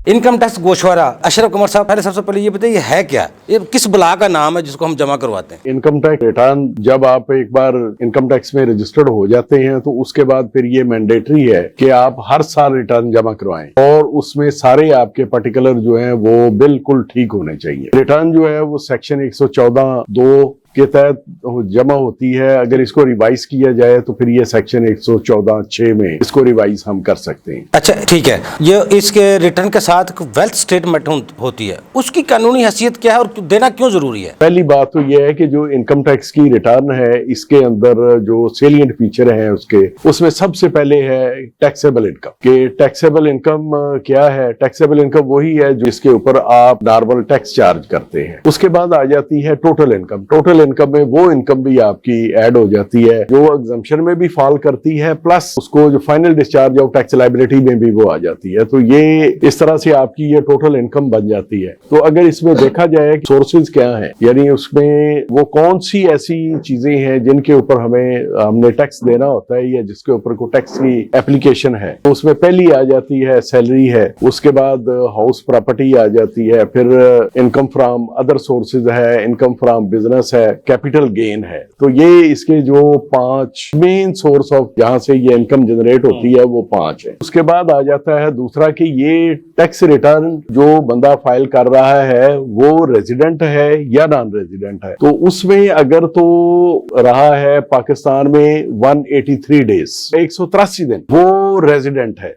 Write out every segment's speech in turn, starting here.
Income tax गोशवारा, Ashraf Kumar साहब, पहले सबसे पहले ये बताइए है क्या, ये किस बला का नाम है जिसको हम जमा करवाते हैं? इनकम टैक्स रिटर्न जब आप एक बार इनकम टैक्स में रजिस्टर्ड हो जाते हैं तो उसके बाद फिर ये मैंडेटरी है कि आप हर साल रिटर्न जमा करवाएं और उसमें सारे आपके पर्टिकुलर जो हैं वो बिल्कुल ठीक होने चाहिए। रिटर्न जो है वो सेक्शन 114(2) के तहत जमा होती है। अगर इसको रिवाइज किया जाए तो फिर ये सेक्शन 114(6) में इसको रिवाइज हम कर सकते हैं। अच्छा ठीक है, ये इसके रिटर्न के साथ वेल्थ स्टेटमेंट होती है, उसकी कानूनी हैसियत क्या है और देना क्यों जरूरी है? पहली बात तो ये है कि जो इनकम टैक्स की रिटर्न है इसके अंदर जो सेलिएंट फीचर है उसमें सबसे पहले है टैक्सेबल इनकम। कि टैक्सेबल इनकम क्या है? टैक्सेबल इनकम वही है जिसके ऊपर आप नॉर्मल टैक्स चार्ज करते हैं। उसके बाद आ जाती है टोटल इनकम। टोटल इनकम में वो इनकम भी आपकी ऐड हो जाती है जो एग्जम्पशन में भी फॉल करती है, प्लस उसको जो final discharge of tax liability में भी वो आ जाती है। तो ये इस तरह से आपकी ये टोटल इनकम बन जाती है। तो अगर इसमें देखा जाए कि सोर्सेज क्या है, यानी उसमें वो कौन सी ऐसी चीजें हैं जिनके ऊपर हमने टैक्स देना होता है या जिसके ऊपर को टैक्स की एप्लीकेशन है, तो उसमें पहली आ जाती है सैलरी है, उसके बाद हाउस प्रॉपर्टी आ जाती है, फिर इनकम फ्रॉम अदर सोर्सेज है, इनकम फ्रॉम बिजनेस है, कैपिटल गेन है। तो ये इसके जो 5 मेन सोर्स ऑफ जहां से ये इनकम जनरेट होती है वो 5 है। उसके बाद आ जाता है दूसरा कि ये टैक्स रिटर्न जो बंदा फाइल कर रहा है वो रेजिडेंट है या नॉन रेजिडेंट है। तो उसमें अगर तो रहा है पाकिस्तान में 183 डेज 183 दिन, वो रेजिडेंट है।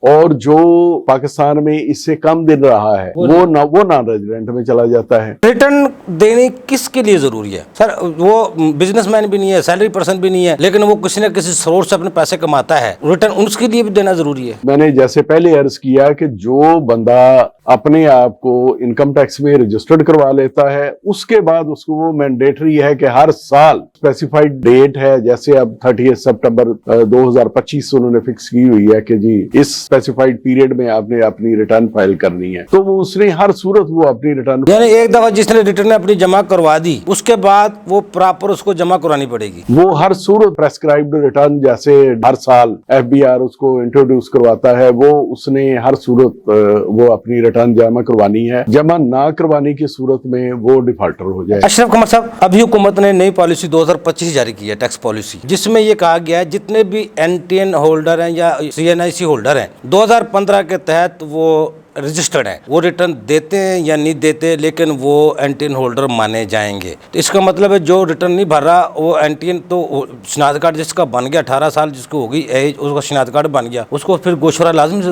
और जो पाकिस्तान में इससे कम दिन रहा है वो नॉन रेजिडेंट में चला जाता है। रिटर्न देने किसके लिए जरूरी है सर? वो बिजनेसमैन भी नहीं है, सैलरी पर्सन भी नहीं है, लेकिन वो किसी न किसी सोर्स से अपने पैसे कमाता है, रिटर्न उसके लिए भी देना जरूरी है। मैंने जैसे पहले अर्ज किया कि जो बंदा अपने आप को इनकम टैक्स में रजिस्टर्ड करवा लेता है उसके बाद उसको वो मैंडेटरी है कि हर साल स्पेसिफाइड डेट है, जैसे अब 30 सितंबर 2025 उन्होंने फिक्स की हुई है कि जी इस स्पेसिफाइड पीरियड में आपने अपनी रिटर्न फाइल करनी है, तो वो उसने हर सूरत वो अपनी रिटर्न, यानी एक दफा जिसने रिटर्न अपनी जमा करवा दी उसके बाद वो प्रॉपर उसको जमा करानी पड़ेगी। वो हर सूरत प्रेस्क्राइब्ड रिटर्न जैसे हर साल FBR उसको इंट्रोड्यूस करवाता है, वो उसने हर सूरत वो अपनी रिटर्न जमा करवानी है। जमा ना करवाने की सूरत में वो डिफॉल्टर हो जाए। अशरफ कुमार साहब, अभी हुकूमत ने नई पॉलिसी 2025 जारी की है, टैक्स पॉलिसी, जिसमें ये कहा गया है जितने भी NTN होल्डर हैं या CNIC होल्डर हैं 2015 के तहत वो रजिस्टर्ड है, वो रिटर्न देते हैं या नहीं देते, लेकिन वो NTN होल्डर माने जाएंगे। तो इसका मतलब है जो रिटर्न नहीं भर रहा वो NTN, तो शनाख्त कार्ड जिसका बन गया 18 साल जिसको होगी एज, उसका शनाख्त कार्ड बन गया, उसको फिर गोशवारा लाजमी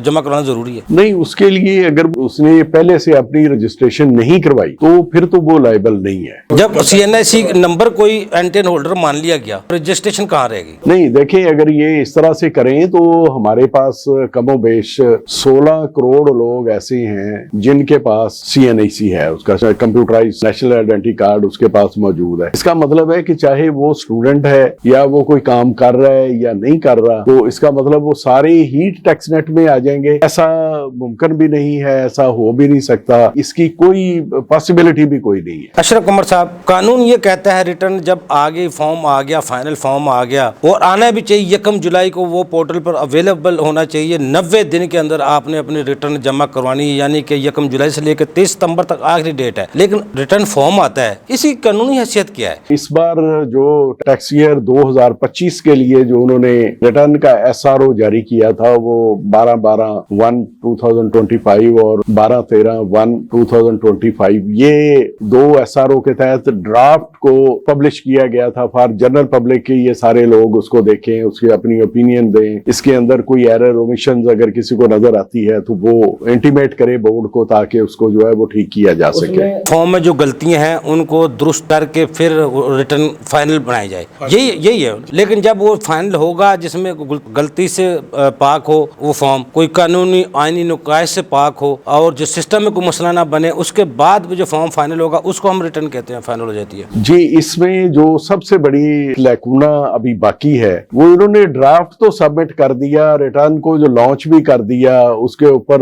जमा कराना जरूरी है? नहीं, उसके लिए अगर उसने पहले से अपनी रजिस्ट्रेशन नहीं करवाई तो फिर तो वो लायबल नहीं है। जब CNIC नंबर कोई NTN होल्डर मान लिया गया, रजिस्ट्रेशन कहाँ रहेगी? नहीं, देखें, अगर ये इस तरह से करें तो हमारे पास कमोबेश 16 करोड़ लोग ऐसे हैं जिनके पास CNIC है, उसका कंप्यूटराइज नेशनल आइडेंटिटी कार्ड उसके पास मौजूद है। इसका मतलब है कि चाहे वो स्टूडेंट है या वो कोई काम कर रहा है या नहीं कर रहा, तो इसका मतलब वो सारे ही टैक्स नेट में आ जाएंगे। ऐसा मुमकिन भी नहीं है, ऐसा हो भी नहीं सकता, इसकी कोई पॉसिबिलिटी भी कोई नहीं है। अशरफ कुमार साहब, कानून ये कहता है रिटर्न जब आगे फॉर्म आ गया, फाइनल फॉर्म आ गया और आना भी चाहिए 1 जुलाई को वो पोर्टल पर अवेलेबल होना चाहिए। 90 दिन के अंदर आपने अपनी रिटर्न जमा करवानी है, यानी कि 1 जुलाई से लेकर 23 सितंबर तक आखिरी डेट है, लेकिन रिटर्न फॉर्म आता है, इसी कानूनी हैसियत क्या है? इस बार जो टैक्स ईयर 2025 के लिए जो उन्होंने रिटर्न का SRO जारी किया था वो 12/1/2025 और 12/13/2025, ये 2 SRO के तहत ड्राफ्ट को पब्लिश किया गया था फॉर जनरल पब्लिक के। ये सारे लोग उसको देखें, उसकी अपनी ओपिनियन दें, इसके अंदर कोई एरर ओमिशन अगर किसी को नजर आती है तो वो इंटीमेट करे बोर्ड को, ताकि उसको जो है वो ठीक किया जा सके। फॉर्म में जो गलतियां हैं उनको दुरुस्त करके फिर रिटर्न फाइनल बनाई जाए, यही है। लेकिन जब वो फाइनल होगा जिसमें गलती से पाक हो, वो फॉर्म कोई कानूनी आईनी नुकाइश से पाक हो और जो सिस्टम में कोई मसला ना बने, उसके बाद जो फॉर्म फाइनल होगा उसको हम रिटर्न कहते हैं, फाइनल हो जाती है। जी, इसमें जो सबसे बड़ी लैकूना अभी बाकी है वो इन्होंने ड्राफ्ट तो सबमिट कर दिया, रिटर्न को जो लॉन्च भी कर दिया, उसके ऊपर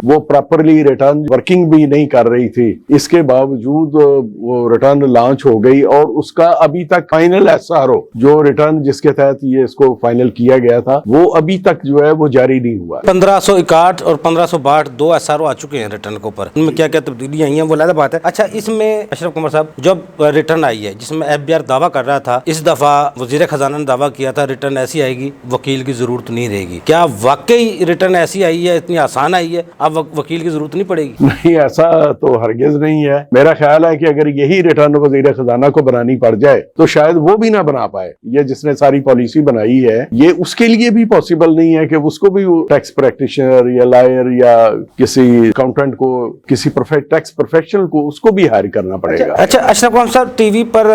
वो प्रॉपरली रिटर्न वर्किंग भी नहीं कर रही थी, इसके बावजूद वो रिटर्न लॉन्च हो गई और उसका अभी तक फाइनल एसआरओ जो रिटर्न जिसके तहत ये इसको फाइनल किया गया था वो अभी तक जो है वो जारी नहीं हुआ। 1561 और 1562 दो एसआरओ आ चुके हैं रिटर्न के ऊपर, उनमें क्या क्या तब्दीलियां आई हैं वो अलग बात है। अच्छा, इसमें अशरफ कुमार साहब जब रिटर्न आई है जिसमें एफबीआर दावा कर रहा था, इस दफा वजीर खजाना ने दावा किया था रिटर्न ऐसी आएगी वकील की जरूरत नहीं रहेगी, क्या वाकई रिटर्न ऐसी आई है, इतनी आसान आई है, अब वकील की जरूरत नहीं पड़ेगी? नहीं, ऐसा तो हरगिज नहीं है। मेरा ख्याल है कि अगर यही रिटर्न वजीर खजाना को बनानी पड़ जाए तो शायद वो भी ना बना पाए। ये जिसने सारी पॉलिसी बनाई है ये उसके लिए भी पॉसिबल नहीं है कि उसको भी टैक्स प्रैक्टिशनर या लॉयर या किसी अकाउंटेंट को, किसी टैक्स प्रोफेशनल को उसको भी हायर करना पड़ेगा। अच्छा अशरफ खान साहब, टीवी पर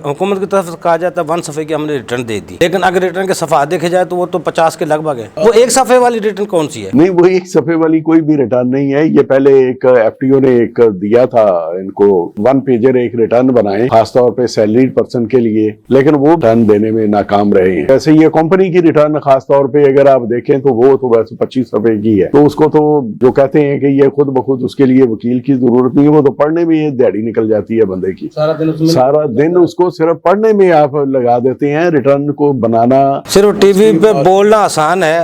हुकूमत की तरफ से कहा जाता है 1 सफ़े की हमने रिटर्न दे दी, लेकिन अगर रिटर्न के सफ़ा देखे जाए तो वो तो 50 के लगभग है। वो 1 सफ़े वाली रिटर्न कौन सी है? नहीं, वो 1 सफ़े वाली कोई भी रिटर्न नहीं है। ये पहले एक एफटीओ ने एक दिया था इनको 1 पेजर एक रिटर्न बनाए खासतौर पे सैलरीड पर्सन के लिए, लेकिन वो रिटर्न देने में नाकाम रहे हैं। वैसे ये कंपनी की रिटर्न खासतौर पे अगर आप देखें तो वो तो वैसे 25 सफ़े की है, तो उसको तो जो कहते हैं कि ये खुद ब खुद उसके लिए वकील की जरूरत नहीं है, वो तो पढ़ने में ये दिहाड़ी निकल जाती है बंदे की। सारा दिन उसको सिर्फ पढ़ने में आप लगा देते हैं। रिटर्न को बनाना सिर्फ टीवी पे बोलना आसान है,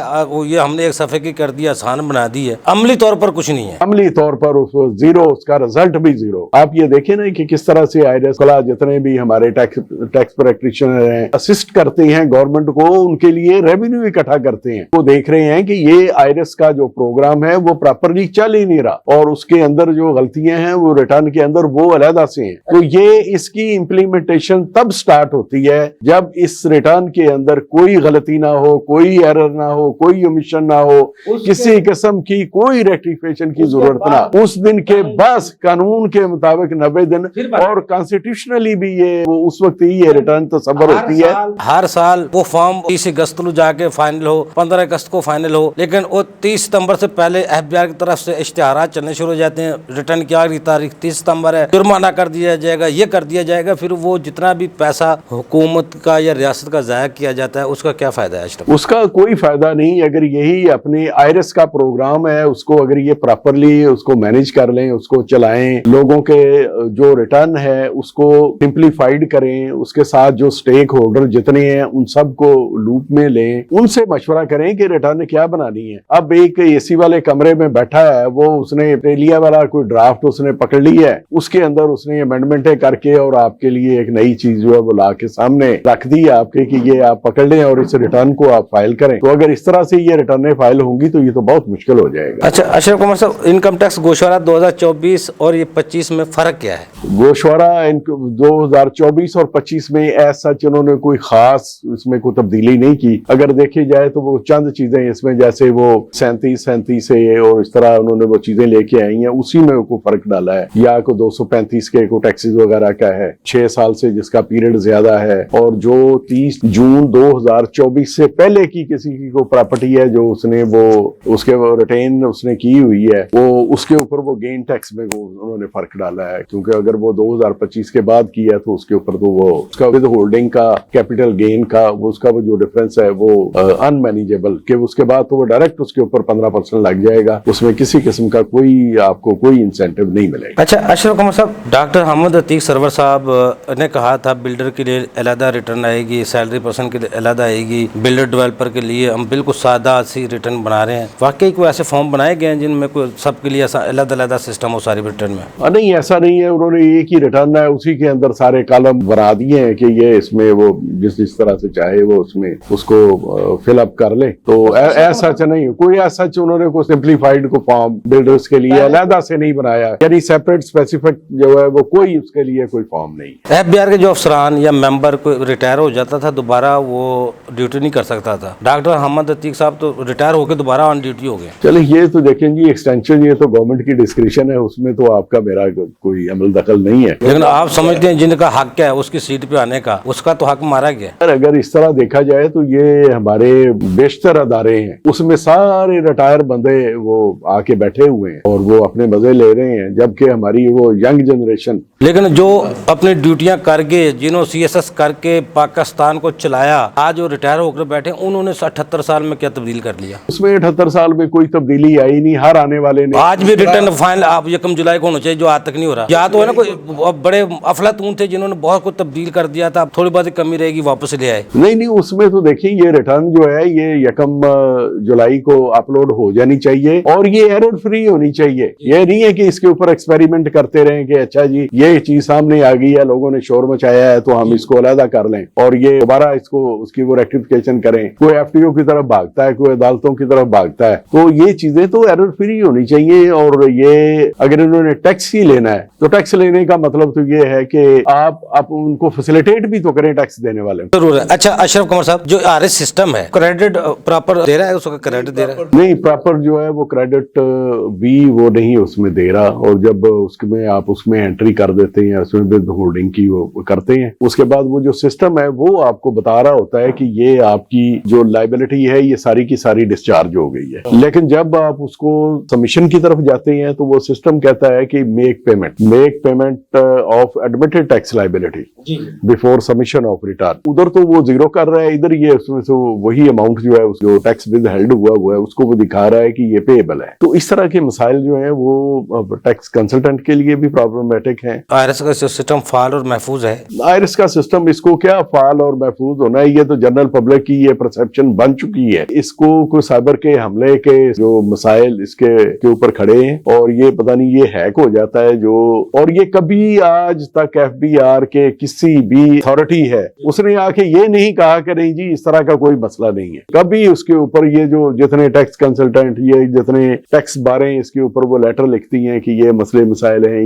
ये हमने 1 सफ़े की कर दी, आसान बना दी है, अमली तौर पर कुछ नहीं है। अमली तौर पर उसको जीरो, उसका रिजल्ट भी जीरो। आप ये देखें ना कि किस तरह से आईआरएस वाला जितने भी हमारे टैक्स प्रैक्टिशनर हैं असिस्ट करते हैं गवर्नमेंट को, उनके लिए रेवेन्यू इकट्ठा करते हैं, वो देख रहे हैं कि ये आईआरएस का जो प्रोग्राम है वो प्रॉपरली चल ही नहीं रहा और उसके अंदर जो गलतियां हैं वो रिटर्न के अंदर वो अलहदा से हैं। तो ये इसकी इम्प्लीमेंटेशन तब स्टार्ट होती है जब इस रिटर्न के अंदर कोई गलती ना हो, कोई एरर ना हो, कोई ओमिशन ना हो, किसी किस्म की कोई रेक्टिफिकेशन की जरूरत ना, उस दिन के बस कानून के मुताबिक 90 दिन और कॉन्स्टिट्यूशनली भी ये वो उस वक्त ही ये रिटर्न तस्वर होती है। हर साल वो फॉर्म 30 अगस्त को जाके फाइनल हो, 15 अगस्त को फाइनल हो, लेकिन वो 30 सितंबर से पहले एफबीआर की तरफ से इश्तिहारात चलने शुरू हो जाते हैं, रिटर्न की आखिरी तारीख 30 सितंबर है, जुर्माना कर दिया जाएगा, ये कर दिया जाएगा, फिर वो जितना भी पैसा हुकूमत का या रियासत का ज़ाया किया जाता है उसका क्या फायदा है? उसका कोई फायदा नहीं। अगर यही अपने आईआरएस का प्रोग्राम है उसको अगर ये प्रॉपरली उसको मैनेज कर लें, उसको चलाएं, लोगों के जो रिटर्न है उसको सिंप्लीफाइड करें, उसके साथ जो स्टेक होल्डर जितने हैं उन सबको लूप में लें, उनसे मशवरा करें कि रिटर्न क्या बनानी है। अब एक एसी वाले कमरे में बैठा है, वो उसने ऑस्ट्रेलिया वाला कोई ड्राफ्ट उसने पकड़ ली है, उसके अंदर उसने अमेंडमेंटें करके और आपके लिए एक नई चीज जो है वो ला के सामने रख दी आपके कि ये आप पकड़ लें और इस रिटर्न को आप फाइल करें। तो अगर इस तरह से ये रिटर्न फाइल होंगी तो ये तो बहुत मुश्किल हो जाएगा। अच्छा अशरफ कुमार साहब, इनकम टैक्स गोशवारा 2024 और ये 25 में फर्क क्या है? गोशवारा 2024 और 25 में ऐसा उन्होंने कोई खास इसमें कोई तब्दीली नहीं की। अगर देखी जाए तो वो चंद चीजें इसमें जैसे वो 37 से और इस तरह उन्होंने वो चीजें लेके आई हैं, उसी में को फर्क डाला है। या को 235 के को टैक्सेस वगैरह का है 6 साल से जिसका पीरियड ज्यादा है, और जो 30 जून 2024 से पहले की किसी की को प्रॉपर्टी है जो उसने वो उसके रिटेन उसने की हुई है, वो उसके ऊपर वो गेन टैक्स में वो उन्होंने फर्क डाला है। क्योंकि अगर वो 2025 के बाद की है तो उसके ऊपर तो वो उसका विद होल्डिंग का कैपिटल गेन का वो उसका वो जो डिफरेंस है वो अनमैनेजेबल के उसके बाद तो वो डायरेक्ट उसके ऊपर 15% लग जाएगा, उसमें किसी किस्म का कोई आपको कोई इंसेंटिव नहीं मिलेगा। अच्छा अशरफ कुमार साहब, डॉक्टर मोहम्मद अतीक सरवर साहब ने कहा था बिल्डर के लिए अलहदा रिटर्न आएगी, सैलरी पर्सन के लिए अलहदा आएगी, बिल्डर डेवलपर के लिए हम बिल्कुल सादा सी रिटर्न बना रहे हैं। वाकई कोई ऐसे फॉर्म बनाए गए हैं जिनमें कोई सबके लिए ऐसा अलग-अलग सिस्टम हो सारी रिटर्न में? नहीं, ऐसा नहीं है। उन्होंने एक ही रिटर्न है, उसी के अंदर सारे कॉलम बना दिए हैं कि ये इसमें वो जिस तरह से चाहे वो उसमें उसको फिलअप कर ले। तो ऐसा नहीं, कोई ऐसा उन्होंने को सिंप्लीफाइड को फॉर्म बिल्डर्स के लिए अलहदा से नहीं बनाया, यानी सेपरेट स्पेसिफिक जो है वो कोई उसके लिए कोई फॉर्म नहीं। एफबीआर के जो अफसरान या मेंबर को रिटायर हो जाता था दोबारा वो ड्यूटी नहीं कर सकता था। डॉक्टर मोहम्मद अतीक साहब तो रिटायर होकर दोबारा ऑन ड्यूटी हो गए। चलिए ये तो देखें जी एक्सटेंशन, ये तो गवर्नमेंट की डिस्क्रिप्शन है, उसमें तो आपका मेरा कोई अमल दखल नहीं है। लेकिन आप समझते हैं जिनका हक है उसकी सीट पे आने का, उसका तो हक मारा गया। अगर इस तरह देखा जाए तो ये हमारे बेशतर अदारे हैं, उसमें सारे रिटायर बंदे वो आके बैठे हुए हैं और वो अपने मजे ले रहे हैं, जबकि हमारी वो यंग जनरेशन लेकिन जो अपनी ड्यूटियां करके जिन्होंने CSS करके पाकिस्तान को चलाया, आज वो रिटायर होकर बैठे, उन्होंने 78 साल में क्या तब्दील कर लिया? उसमें 78 साल में कोई तब्दीली आई नहीं, हर आने वाले ने आज भी रिटर्न फाइनल आप 1 जुलाई को होना चाहिए, जो आज तक नहीं हो रहा। या तो है ना कोई बड़े अफलातून थे जिन्होंने बहुत कुछ तब्दील कर दिया था, अब थोड़ी बहुत कमी रहेगी वापस ले आए। नहीं, उसमें तो देखिए ये रिटर्न जो है ये 1 जुलाई को अपलोड हो जानी चाहिए और ये एरर फ्री होनी चाहिए। ये नहीं है कि इसके ऊपर एक्सपेरिमेंट करते रहें कि अच्छा जी ये चीज सामने आ गई है, लोगों ने शोर मचाया है तो हम इसको अलहदा कर लें और ये दोबारा इसको उसकी वो रेक्टिफिकेशन करें। कोई FTO की तरफ भागता है, कोई अदालतों की तरफ भागता है, तो ये चीजें तो एरर फ्री होनी चाहिए। और ये अगर इन्होंने टैक्स ही लेना है तो टैक्स लेने का मतलब तो ये है कि आप उनको फैसिलिटेट भी तो करें टैक्स देने वाले। जरूर है। अच्छा अशरफ कुमार साहब, जो RS सिस्टम है क्रेडिट प्रॉपर दे रहा है, उसका क्रेडिट दे रहा है? नहीं, प्रॉपर जो है वो क्रेडिट भी वो नहीं उसमें दे रहा। और जब उसमें आप उसमें एंट्री कर देते हैं, उसमें विद होल्डिंग की वो करते हैं, उसके बाद वो जो सिस्टम है वो आपको बता रहा होता है कि ये आपकी जो लाइबिलिटी है ये सारी की सारी डिस्चार्ज हो गई है। लेकिन जब आप उसको सबमिशन की तरफ जाते हैं तो वो सिस्टम कहता है कि make payment of admitted tax liability before submission of return. उधर तो वो जीरो कर रहा है, इधर ये उसमें से वही अमाउंट जो है जो टैक्स विद हेल्ड हुआ है उसको वो दिखा रहा है कि ये पेएबल है। तो इस तरह के मसाइल जो है वो टैक्स कंसल्टेंट के लिए भी प्रॉब्लमेटिक है। IRS का सिस्टम फाल और महफूज है। आयरस का सिस्टम इसको क्या फाल और महफूज होना है, ये तो जनरल पब्लिक की ये परसेप्शन बन चुकी है। इसको कोई साइबर के हमले के जो मसाइल इसके ऊपर खड़े हैं और ये पता नहीं ये हैक हो जाता है जो, और ये कभी आज तक FBR के किसी भी अथॉरिटी है उसने आके ये नहीं कहा कि नहीं जी इस तरह का कोई मसला नहीं है। कभी उसके ऊपर ये जो जितने टैक्स कंसल्टेंट ये जितने टैक्स बारें इसके ऊपर वो लेटर लिखती हैं कि ये मसले मसाइल हैं,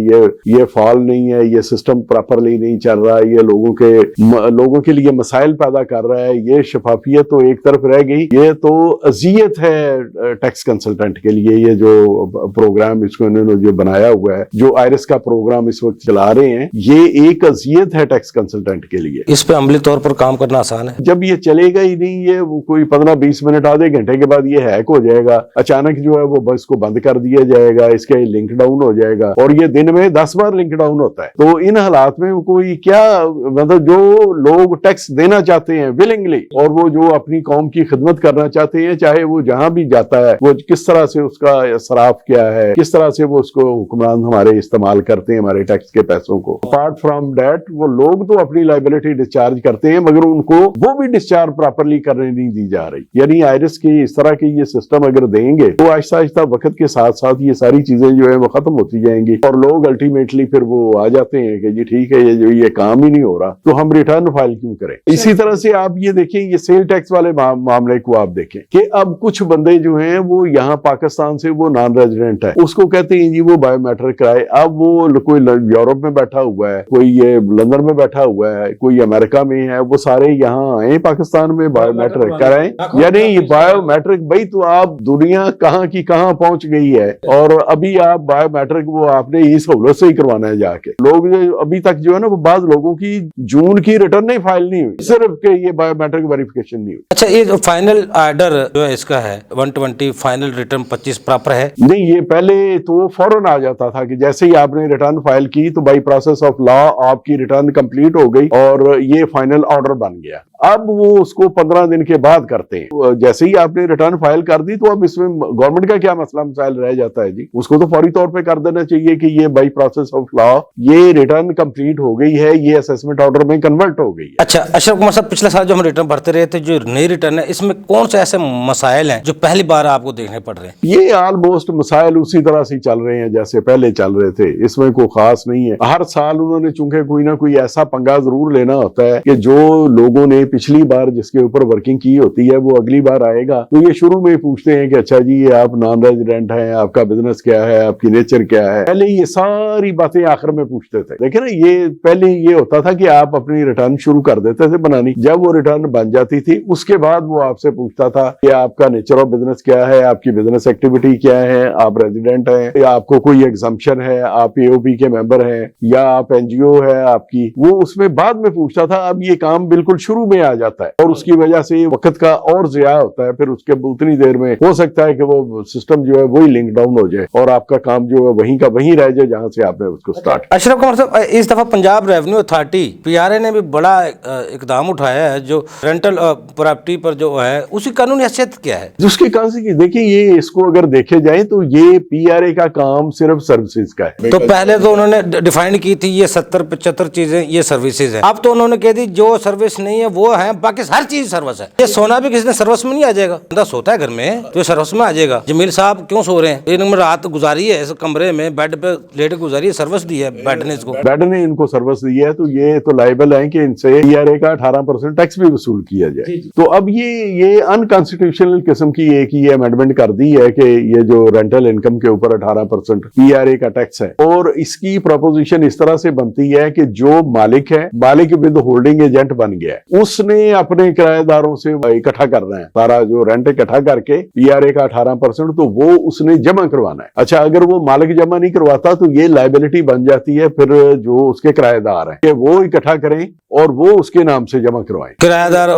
ये फॉल नहीं है, ये सिस्टम प्रॉपरली नहीं चल रहा है, ये लोगों के लिए मसाइल पैदा कर रहा है, ये शफाफियत तो एक तरफ रह गई। ये तो अजियत है टैक्स कंसल्टेंट के लिए। ये जो प्रोग्राम इसको इन्होंने जो बनाया हुआ है, जो आयरस का प्रोग्राम इस वक्त चला रहे हैं, ये एक अजियत है टैक्स कंसल्टेंट के लिए। इस पे अमली तौर पर काम करना आसान है। जब ये चलेगा ही नहीं, ये वो कोई 15-20 मिनट आधे घंटे के बाद ये हैक हो जाएगा, अचानक जो है वो बस को बंद कर दिया जाएगा, इसके लिंक डाउन हो जाएगा और ये दिन में 10 बार लिंक डाउन होता है। तो इन हालात में कोई क्या मतलब जो लोग टैक्स देना चाहते हैं विलिंगली और वो जो अपनी कौम की खिदमत करना चाहते हैं, चाहे वो जहां भी जाता है, वो किस तरह से उसका सराफ क्या है, किस तरह से वो उसको हुक्मरान हमारे इस्तेमाल करते हैं हमारे टैक्स के पैसों को। अपार्ट फ्रॉम दैट वो लोग तो अपनी लाइबिलिटी डिस्चार्ज करते हैं मगर उनको वो भी डिस्चार्ज प्रॉपरली करने नहीं दी जा रही। यानी आयरस की इस तरह की ये सिस्टम अगर देंगे तो आहिस्ता आहिस्ता वक्त के साथ साथ ये सारी चीजें जो है वो खत्म होती जाएंगी और लोग अल्टीमेटली फिर वो आ जाते हैं कि जी ठीक है ये काम ही नहीं हो रहा तो हम रिटर्न फाइल क्यों करें। इसी तरह से आप ये देखें, ये सेल टैक्स वाले मामले को आप देखें कि अब कुछ बंदे जो हैं वो यहाँ पाकिस्तान से वो नॉन रेजिडेंट है, उसको कहते हैं जी वो बायोमेट्रिक कराए। अब वो कोई यूरोप में बैठा हुआ है, कोई ये लंदन में बैठा हुआ है, कोई अमेरिका में है, वो सारे यहाँ आए पाकिस्तान में बायोमेट्रिक कराएं। यानी ये बायोमेट्रिक भाई तो आप दुनिया कहाँ की कहाँ पहुंच गई है और अभी आप बायोमेट्रिक वो आपने ई सहूलत से ही करवाना है जाके। लोग अभी तक जो है ना वो बाद लोगों की जून की रिटर्न नहीं फाइल नहीं हुई, सिर्फ के ये बायोमेट्रिक वेरिफिकेशन नहीं हुई। अच्छा, ये जो फाइनल ऑर्डर जो है इसका है 120 फाइनल रिटर्न 25 प्रॉपर है? नहीं, ये पहले तो फौरन आ जाता था कि जैसे ही आपने रिटर्न फाइल की तो बाई प्रोसेस ऑफ लॉ आपकी रिटर्न कंप्लीट हो गई और ये फाइनल ऑर्डर बन गया। अब वो उसको 15 दिन के बाद करते हैं। जैसे ही आपने रिटर्न फाइल कर दी तो अब इसमें गवर्नमेंट का क्या मसला मसाइल रह जाता है जी, उसको तो फौरी तौर पे कर देना चाहिए कि ये बाई प्रोसेस ऑफ लॉ ये रिटर्न कंप्लीट हो गई है, ये असेसमेंट ऑर्डर में कन्वर्ट हो गई है। अच्छा अशरफ कुमार साहब, पिछले साल जो हम रिटर्न भरते रहे थे, जो नई रिटर्न है इसमें कौन से ऐसे मसाइल हैं जो पहली बार आपको देखने पड़ रहे हैं? ये ऑलमोस्ट मसाइल उसी तरह से चल रहे हैं जैसे पहले चल रहे थे, इसमें कोई खास नहीं है। हर साल उन्होंने चूंकि कोई ना कोई ऐसा पंगा जरूर लेना होता है कि जो लोगों ने पिछली बार जिसके ऊपर वर्किंग की होती है वो अगली बार आएगा तो ये शुरू में पूछते हैं कि अच्छा जी ये आप नॉन रेजिडेंट हैं, आपका बिजनेस क्या है, आपकी नेचर क्या है। पहले ये सारी बातें आखिर में पूछते थे। देखिए ना, ये पहले ये होता था कि आप अपनी रिटर्न शुरू कर देते थे बनानी, जब वो रिटर्न बन जाती थी उसके बाद वो आपसे पूछता था कि आपका नेचर ऑफ बिजनेस क्या है, आपकी बिजनेस एक्टिविटी क्या है, आप रेजिडेंट हैं या आपको कोई एग्जम्पशन है, आप AOP के मेंबर हैं या आप NGO है आपकी, वो उसमें बाद में पूछता था। अब ये काम बिल्कुल शुरू में आ जाता है और उसकी वजह से वक्त का और ज़िया होता है, फिर उसके उतनी देर में हो सकता है कि वो सिस्टम जो है वही लिंक डाउन हो जाए और आपका काम जो है वहीं का वहीं रह जाए जहां से आपने उसको स्टार्ट। अशरफ कुमार साहब, इस दफा पंजाब रेवेन्यू अथॉरिटी पीआरए ने भी बड़ा इकदाम उठाया है, जो रेंटल प्रॉपर्टी पर जो है उसकी कानूनी हैसियत क्या है? उसके कांसे की देखिए, ये इसको अगर देखे जाए तो ये पीआरए का काम सिर्फ सर्विसेज का है। तो पहले तो उन्होंने डिफाइन की थी ये 70-75 चीजें ये सर्विसेज हैं, अब तो उन्होंने कह दी जो सर्विस नहीं है वो है, बाकी हर चीज सर्विस है। ये सोना भी किसी ने सर्विस में नहीं आ जाएगा, बंदा सोता है घर में तो ये सर्विस में आ जाएगा। जमील साहब क्यों सो रहे हैं? इन्होंने रात गुजारी है इस कमरे में, बेड पे लेट गुजारी है, सर्विस दी है बेड ने इसको, बेड ने इनको सर्विस दी है, तो ये तो लाइबल है कि इनसे पीआरए का 18% टैक्स भी वसूल किया जाए। तो अब ये अनकॉन्स्टिट्यूशनल किस्म की एक ही अमेंडमेंट कर दी है कि ये जो रेंटल इनकम के ऊपर 18% पीआरए का टैक्स है, और इसकी प्रोपोजिशन इस तरह से बनती है कि जो मालिक है, मालिक विद होल्डिंग एजेंट बन गया है, उसने अपने किराएदारों से इकट्ठा करना है, सारा जो रेंट इकट्ठा करके पीआरए का 18% तो वो उसने जमा करवाना है। अच्छा, अगर वो मालिक जमा नहीं करवाता तो ये लायबिलिटी बन जाती है फिर जो उसके किराएदार हैं कि वो इकट्ठा करें और वो उसके नाम से जमा करवाएं। किराएदार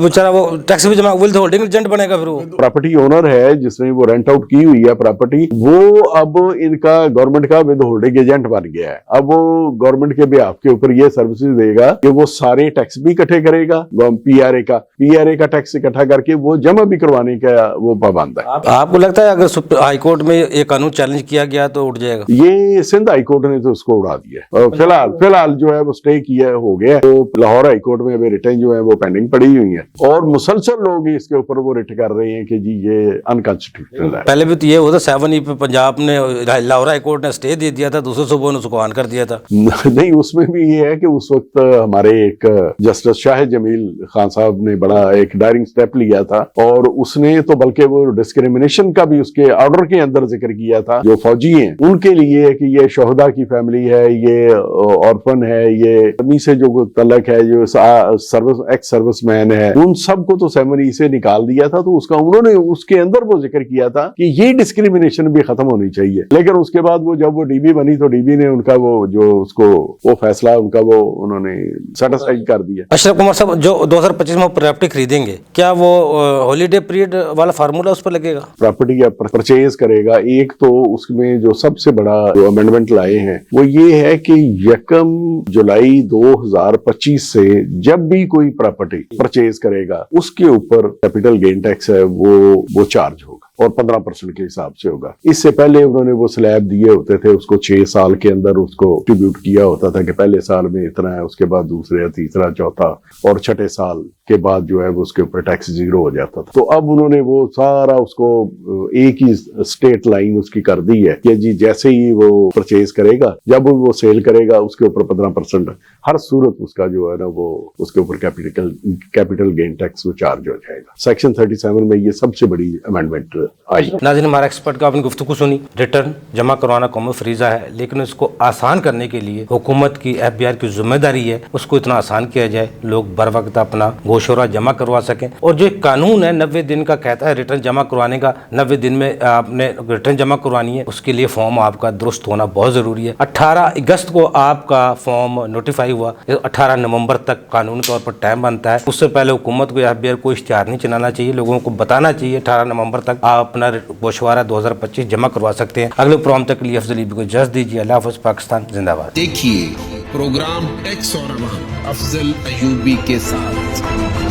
बेचारा वो टैक्स भी जमा, विद होल्डिंग एजेंट बनेगा फिर वो। प्रॉपर्टी ओनर है जिसने वो रेंट आउट की हुई है प्रॉपर्टी, वो अब इनका गवर्नमेंट का विद होल्डिंग एजेंट बन गया है। अब वो गवर्नमेंट के बिहाफ के ऊपर ये सर्विसेज देगा कि वो सारे टैक्स भी इकट्ठे करेगा, पीआरए का टैक्स इकट्ठा करके वो जमा भी करवाने का वो पाबंद है। आपको लगता है अगर हाई कोर्ट में ये कानून चैलेंज किया गया तो उठ जाएगा? ये सिंध हाई कोर्ट ने तो उसको उड़ा दिया और फिलहाल जो है वो स्टे किया हो गया, तो लाहौर हाई कोर्ट में अभी रिटें जो है वो पेंडिंग पड़ी हुई है और मुसलसल लोग इसके ऊपर वो रिट कर रहे हैं कि जी ये अनकॉन्स्टिट्यूशनल है। पहले भी तो ये होता 7E पे पंजाब ने, लाहौर हाई कोर्ट ने स्टे दे दिया था, दूसरे सुबह ने उसको ऑन कर दिया था। नहीं, उसमें भी ये है कि उस वक्त हमारे एक जस्टिस शाह जमील खान साहब ने बड़ा एक डायरिंग स्टेप लिया था और उसने तो बल्कि वो डिस्क्रिमिनेशन का भी उसके ऑर्डर के अंदर जिक्र किया था, जो फौजी हैं उनके लिए कि ये शोहदा की फैमिली है, ये ऑर्फन है, ये अमी से जो तलक है, जो एक्स सर्विस मैन है, उन सबको तो 7E से निकाल दिया था। तो उसका उन्होंने उसके अंदर वो जिक्र किया था कि ये डिस्क्रिमिनेशन भी खत्म होनी चाहिए। लेकिन उसके बाद वो जब वो डीबी बनी तो डीबी ने उनका वो जो उसको वो फैसला उनका वो उन्होंने सेटिस्फाइड कर दिया। अशरफ कुमार साहब, जो 2025 में प्रॉपर्टी खरीदेंगे, क्या वो हॉलीडे पीरियड वाला फार्मूला उस पर लगेगा? प्रॉपर्टी या परचेज करेगा, एक तो उसमें जो सबसे बड़ा जो अमेंडमेंट लाए हैं वो ये है कि 1 जुलाई 2025 से जब भी कोई प्रॉपर्टी परचेज करेगा उसके ऊपर कैपिटल गेन टैक्स है वो चार्ज होगा और 15% के हिसाब से होगा। इससे पहले उन्होंने वो स्लैब दिए होते थे, उसको 6 साल के अंदर उसको डिस्ट्रीब्यूट किया होता था कि पहले साल में इतना है, उसके बाद दूसरे, तीसरा, चौथा और छठे साल के बाद जो है वो उसके ऊपर टैक्स 0 हो जाता था। तो अब उन्होंने वो सारा उसको एक ही स्टेट लाइन उसकी कर दी है कि जी जैसे ही वो परचेज करेगा, जब वो सेल करेगा उसके ऊपर 15% हर सूरत उसका जो है ना वो उसके ऊपर कैपिटल गेन टैक्स वो चार्ज हो जाएगा। सेक्शन 37 में ये सबसे बड़ी अमेंडमेंट आई। नाज़रीन, हमारा एक्सपर्ट का आपने गुफ्तगू सुनी। रिटर्न जमा करवाना कौम फरीजा है, लेकिन इसको आसान करने के लिए हुकूमत की, FBI की जिम्मेदारी है उसको इतना आसान किया जाए, लोग बर वक्त अपना गोशोरा जमा करवा सकें। और जो कानून है 90 दिन का कहता है रिटर्न जमा करवाने का, 90 दिन में आपने रिटर्न जमा करवानी है, उसके लिए फॉर्म आपका दुरुस्त होना बहुत ज़रूरी है। 18 अगस्त को आपका फॉर्म नोटिफाई हुआ, 18 नवंबर तक कानूनी तौर पर टाइम बनता है। उससे पहले हुकूमत को FBI को इश्तिहार नहीं चलाना चाहिए, लोगों को बताना चाहिए 18 नवंबर तक आप अपना गोशवारा 2025 जमा करवा सकते हैं। अगले प्रोग्राम तक के लिए अफजल ईबी को इजाज़त दीजिए। अल्लाह हाफ़िज़। पाकिस्तान जिंदाबाद। देखिए प्रोग्राम टैक्स और अवाम अफजल अयूबी के साथ।